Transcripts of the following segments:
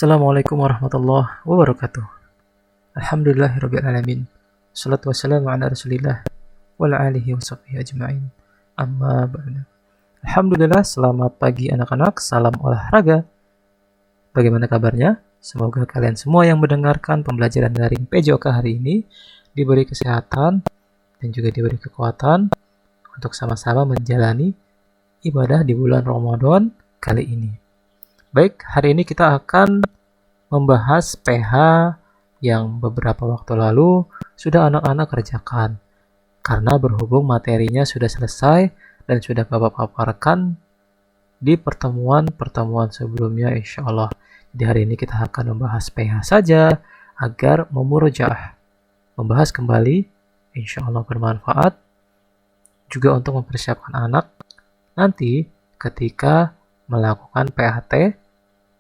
Assalamualaikum warahmatullahi wabarakatuh. Alhamdulillahirabbil alamin. Wassalatu wassalamu ala Rasulillah wa ala alihi washabbihi ajmain. Amma ba'du. Alhamdulillah, selamat pagi anak-anak, salam olahraga. Bagaimana kabarnya? Semoga kalian semua yang mendengarkan pembelajaran daring PJOK hari ini diberi kesehatan dan juga diberi kekuatan untuk sama-sama menjalani ibadah di bulan Ramadan kali ini. Baik, hari ini kita akan membahas PH yang beberapa waktu lalu sudah anak-anak kerjakan. Karena berhubung materinya sudah selesai dan sudah Bapak paparkan di pertemuan-pertemuan sebelumnya insya Allah. Di hari ini kita akan membahas PH saja agar memurojaah, membahas kembali, insya Allah bermanfaat juga untuk mempersiapkan anak nanti ketika melakukan PHT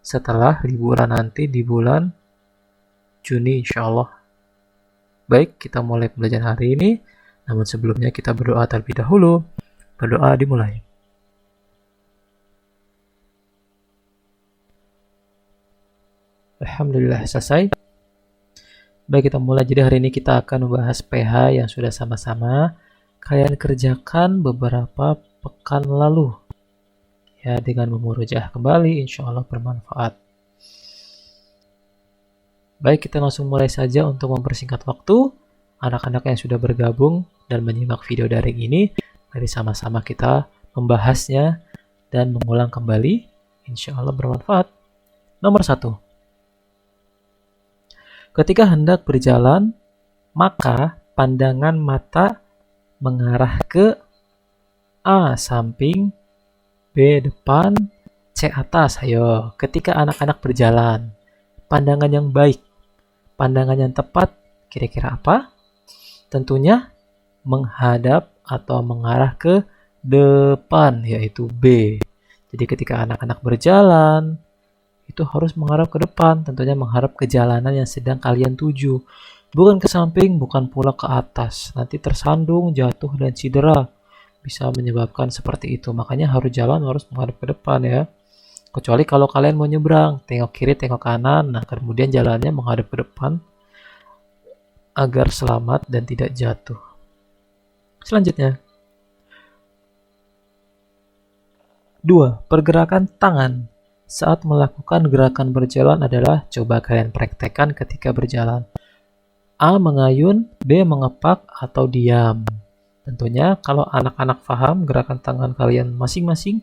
setelah liburan nanti di bulan Juni insya Allah. Baik, kita mulai pembelajaran hari ini. Namun sebelumnya kita berdoa terlebih dahulu. Berdoa dimulai. Alhamdulillah selesai. Baik, kita mulai. Jadi hari ini kita akan membahas PH yang sudah sama-sama kalian kerjakan beberapa pekan lalu. Ya, dengan memurojaah kembali, insya Allah bermanfaat. Baik, kita langsung mulai saja untuk mempersingkat waktu. Anak-anak yang sudah bergabung dan menyimak video daring ini, mari sama-sama kita membahasnya dan mengulang kembali, insya Allah bermanfaat. Nomor 1. Ketika hendak berjalan, maka pandangan mata mengarah ke A. Samping, B. Depan, C. Atas. Ayo, ketika anak-anak berjalan, pandangan yang baik, pandangan yang tepat, kira-kira apa? Tentunya menghadap atau mengarah ke depan, yaitu B. Jadi ketika anak-anak berjalan, itu harus menghadap ke depan, tentunya menghadap ke jalanan yang sedang kalian tuju. Bukan ke samping, bukan pula ke atas. Nanti tersandung, jatuh, dan cedera. Bisa menyebabkan seperti itu. Makanya harus jalan harus menghadap ke depan ya. Kecuali kalau kalian mau nyebrang, tengok kiri, tengok kanan. Nah, kemudian jalannya menghadap ke depan agar selamat dan tidak jatuh. Selanjutnya. 2. Pergerakan tangan saat melakukan gerakan berjalan adalah, coba kalian praktekkan ketika berjalan. A. Mengayun, B. Mengepak, atau diam. Tentunya kalau anak-anak paham gerakan tangan kalian masing-masing,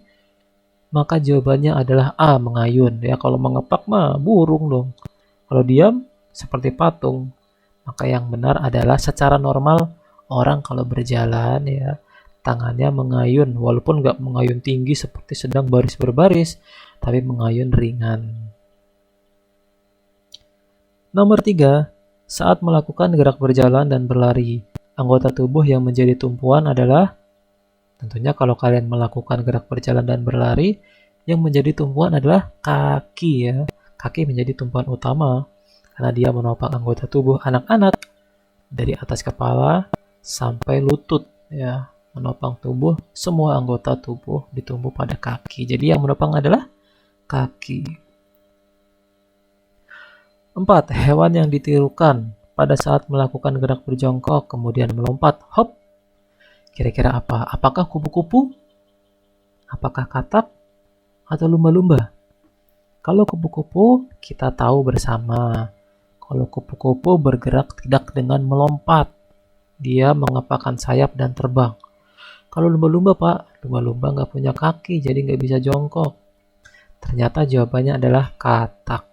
maka jawabannya adalah A. Mengayun. Ya, kalau mengepak mah burung dong. Kalau diam seperti patung. Maka yang benar adalah secara normal orang kalau berjalan ya tangannya mengayun, walaupun nggak mengayun tinggi seperti sedang baris berbaris, tapi mengayun ringan. Nomor 3, saat melakukan gerak berjalan dan berlari, anggota tubuh yang menjadi tumpuan adalah, tentunya kalau kalian melakukan gerak berjalan dan berlari, yang menjadi tumpuan adalah kaki ya. Kaki menjadi tumpuan utama karena dia menopang anggota tubuh anak-anak dari atas kepala sampai lutut ya. Menopang tubuh, semua anggota tubuh ditumpu pada kaki. Jadi yang menopang adalah kaki. 4. Hewan yang ditirukan pada saat melakukan gerak berjongkok kemudian melompat, hop. Kira-kira apa? Apakah kupu-kupu? Apakah katak? Atau lumba-lumba? Kalau kupu-kupu kita tahu bersama. Kalau kupu-kupu bergerak tidak dengan melompat. Dia mengepakkan sayap dan terbang. Kalau lumba-lumba Pak, lumba-lumba nggak punya kaki jadi nggak bisa jongkok. Ternyata jawabannya adalah katak.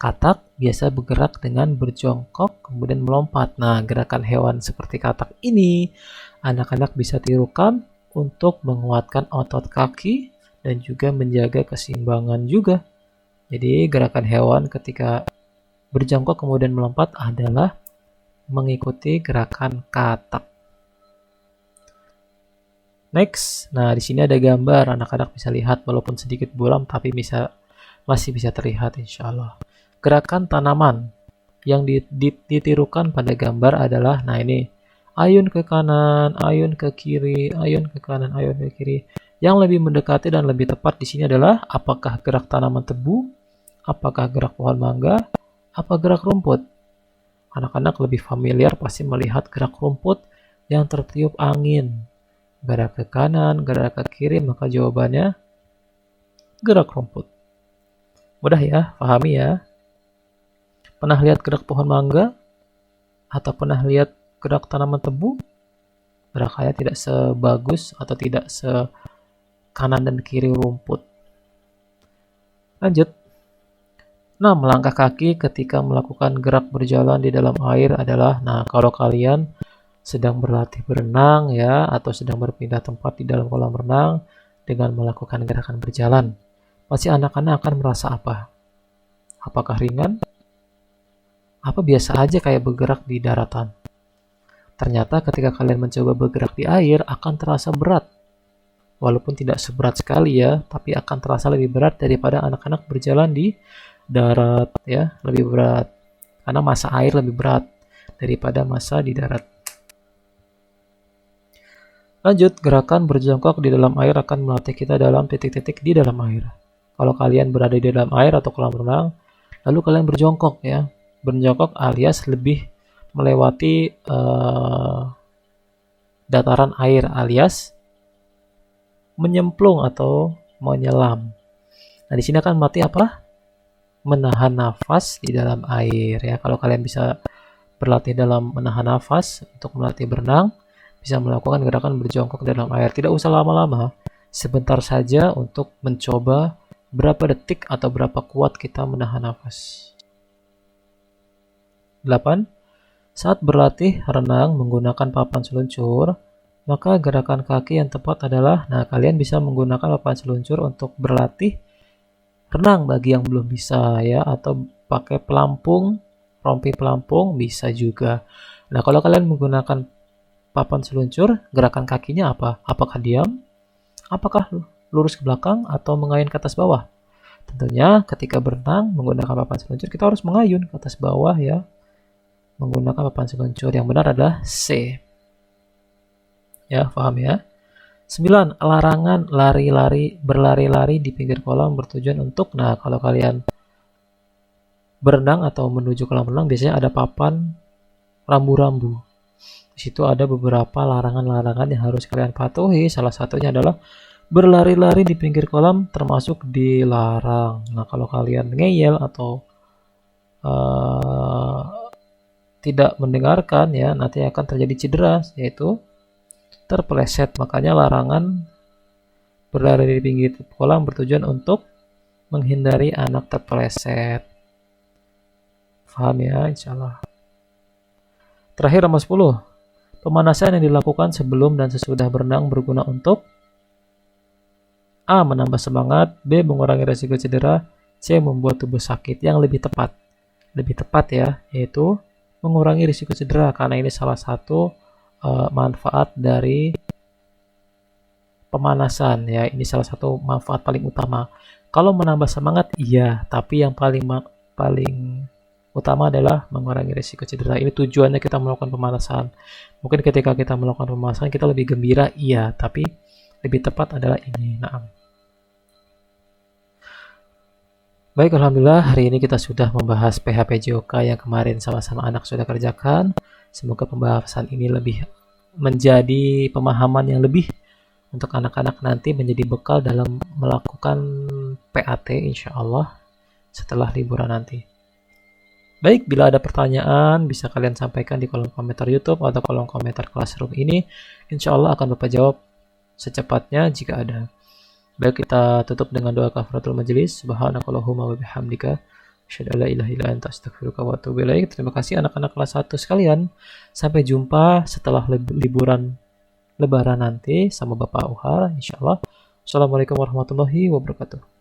Katak biasa bergerak dengan berjongkok kemudian melompat. Nah, gerakan hewan seperti katak ini anak-anak bisa tirukan untuk menguatkan otot kaki dan juga menjaga keseimbangan juga. Jadi gerakan hewan ketika berjongkok kemudian melompat adalah mengikuti gerakan katak. Next, nah di sini ada gambar, anak-anak bisa lihat walaupun sedikit buram tapi masih bisa terlihat insya Allah. Gerakan tanaman yang ditirukan pada gambar adalah, nah ini, ayun ke kanan, ayun ke kiri, ayun ke kanan, ayun ke kiri. Yang lebih mendekati dan lebih tepat di sini adalah apakah gerak tanaman tebu Apakah gerak pohon mangga? Apa gerak rumput? Anak-anak lebih familiar pasti melihat gerak rumput yang tertiup angin. Gerak ke kanan, gerak ke kiri, maka jawabannya gerak rumput. Mudah ya, pahami ya. Pernah lihat gerak pohon mangga? Atau pernah lihat gerak tanaman tebu? Gerakannya tidak sebagus atau tidak sekanan dan kiri rumput. Lanjut. Nah, melangkah kaki ketika melakukan gerak berjalan di dalam air adalah, nah kalau kalian sedang berlatih berenang ya, atau sedang berpindah tempat di dalam kolam renang dengan melakukan gerakan berjalan, pasti anak-anak akan merasa apa? Apakah ringan? Apa biasa aja kayak bergerak di daratan? Ternyata ketika kalian mencoba bergerak di air akan terasa berat. Walaupun tidak seberat sekali ya, tapi akan terasa lebih berat daripada anak-anak berjalan di darat ya, lebih berat. Karena massa air lebih berat daripada massa di darat. Lanjut, gerakan berjongkok di dalam air akan melatih kita dalam titik-titik di dalam air. Kalau kalian berada di dalam air atau kolam renang, lalu kalian berjongkok ya. Berjongkok alias lebih melewati dataran air alias menyemplung atau menyelam. Nah, di sini akan melatih apa? Menahan nafas di dalam air ya. Kalau kalian bisa berlatih dalam menahan nafas untuk melatih berenang, bisa melakukan gerakan berjongkok dalam air. Tidak usah lama-lama, sebentar saja untuk mencoba berapa detik atau berapa kuat kita menahan nafas. 8. Saat berlatih renang menggunakan papan seluncur, maka gerakan kaki yang tepat adalah, nah kalian bisa menggunakan papan seluncur untuk berlatih renang bagi yang belum bisa ya, atau pakai pelampung, rompi pelampung bisa juga. Nah, kalau kalian menggunakan papan seluncur, gerakan kakinya apa? Apakah diam? Apakah lurus ke belakang atau mengayun ke atas bawah? Tentunya ketika berenang menggunakan papan seluncur kita harus mengayun ke atas bawah ya. Menggunakan papan seluncur yang benar adalah C. Ya, paham ya? 9. Larangan berlari-lari di pinggir kolam bertujuan untuk, nah kalau kalian berenang atau menuju kolam renang biasanya ada papan rambu-rambu. Di situ ada beberapa larangan-larangan yang harus kalian patuhi. Salah satunya adalah berlari-lari di pinggir kolam termasuk dilarang. Nah, kalau kalian ngeyel atau tidak mendengarkan ya, nanti akan terjadi cedera, yaitu terpeleset. Makanya larangan berlari di pinggir kolam bertujuan untuk menghindari anak terpeleset. Paham ya, insyaallah. Terakhir nomor 10. Pemanasan yang dilakukan sebelum dan sesudah berenang berguna untuk A. Menambah semangat, B. Mengurangi resiko cedera, C. Membuat tubuh sakit. Yang lebih tepat ya, yaitu mengurangi risiko cedera, karena ini salah satu manfaat dari pemanasan ya. Ini salah satu manfaat paling utama. Kalau menambah semangat iya, tapi yang paling utama adalah mengurangi risiko cedera. Ini tujuannya kita melakukan pemanasan. Mungkin ketika kita melakukan pemanasan kita lebih gembira, iya, tapi lebih tepat adalah ini. Nah, baik, alhamdulillah hari ini kita sudah membahas PHPJOK yang kemarin sama-sama anak sudah kerjakan. Semoga pembahasan ini lebih menjadi pemahaman yang lebih untuk anak-anak nanti, menjadi bekal dalam melakukan PAT insya Allah setelah liburan nanti. Baik, bila ada pertanyaan bisa kalian sampaikan di kolom komentar YouTube atau kolom komentar Classroom ini. Insya Allah akan Bapak jawab secepatnya jika ada. Baik, kita tutup dengan doa kafaratul majelis. Subhanakallahumma wa bihamdika asyhadu an la ilaha illa anta astaghfiruka wa atubu ilaik. Terima kasih anak-anak kelas 1 sekalian. Sampai jumpa setelah liburan Lebaran nanti sama Bapak Uhar insyaallah. Assalamualaikum warahmatullahi wabarakatuh.